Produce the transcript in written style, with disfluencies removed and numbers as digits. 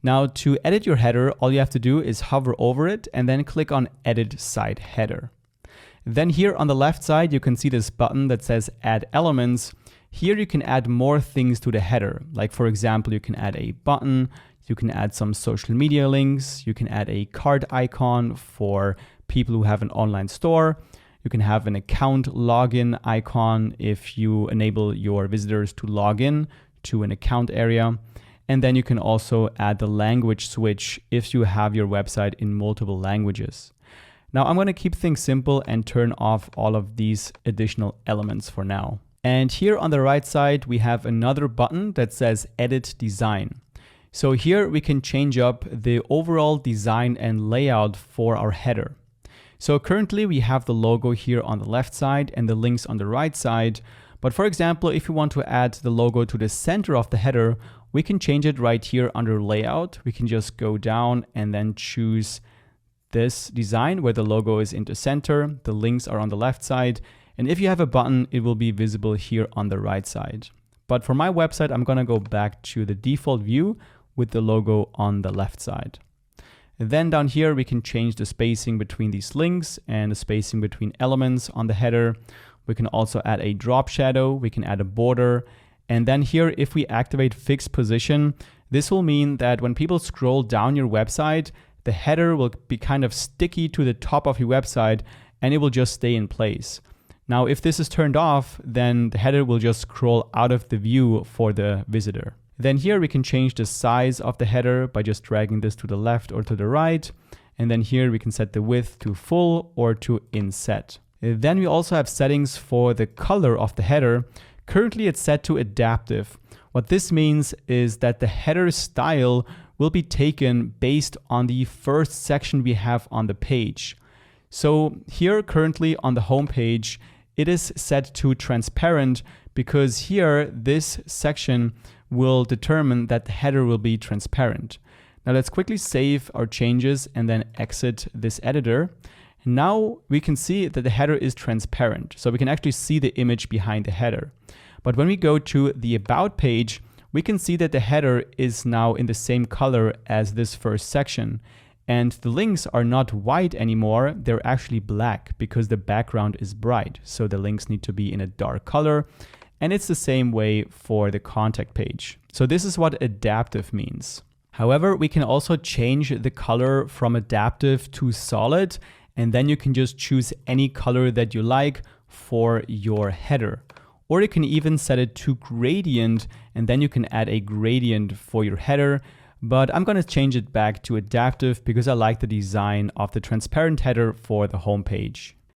Now to edit your header, all you have to do is hover over it and then click on Edit Site Header. Then here on the left side, you can see this button that says Add Elements. Here you can add more things to the header. Like for example, you can add a button, you can add some social media links, you can add a cart icon for people who have an online store. You can have an account login icon if you enable your visitors to log in to an account area. And then you can also add the language switch if you have your website in multiple languages. Now I'm going to keep things simple and turn off all of these additional elements for now. And here on the right side, we have another button that says Edit Design. So here we can change up the overall design and layout for our header. So currently we have the logo here on the left side and the links on the right side. But for example, if you want to add the logo to the center of the header, we can change it right here under layout. We can just go down and then choose this design where the logo is in the center, the links are on the left side. And if you have a button, it will be visible here on the right side. But for my website, I'm gonna go back to the default view with the logo on the left side. And then down here, we can change the spacing between these links and the spacing between elements on the header. We can also add a drop shadow, we can add a border. And then here, if we activate fixed position, this will mean that when people scroll down your website, the header will be kind of sticky to the top of your website and it will just stay in place. Now, if this is turned off, then the header will just scroll out of the view for the visitor. Then here we can change the size of the header by just dragging this to the left or to the right. And then here we can set the width to full or to inset. Then we also have settings for the color of the header. Currently it's set to adaptive. What this means is that the header style will be taken based on the first section we have on the page. So here currently on the home page, it is set to transparent because here this section will determine that the header will be transparent. Now let's quickly save our changes and then exit this editor. Now we can see that the header is transparent. So we can actually see the image behind the header. But when we go to the About page, we can see that the header is now in the same color as this first section. And the links are not white anymore, they're actually black because the background is bright. So the links need to be in a dark color. And it's the same way for the contact page. So this is what adaptive means. However, we can also change the color from adaptive to solid, and then you can just choose any color that you like for your header. Or you can even set it to gradient, and then you can add a gradient for your header. But I'm going to change it back to adaptive because I like the design of the transparent header for the home page.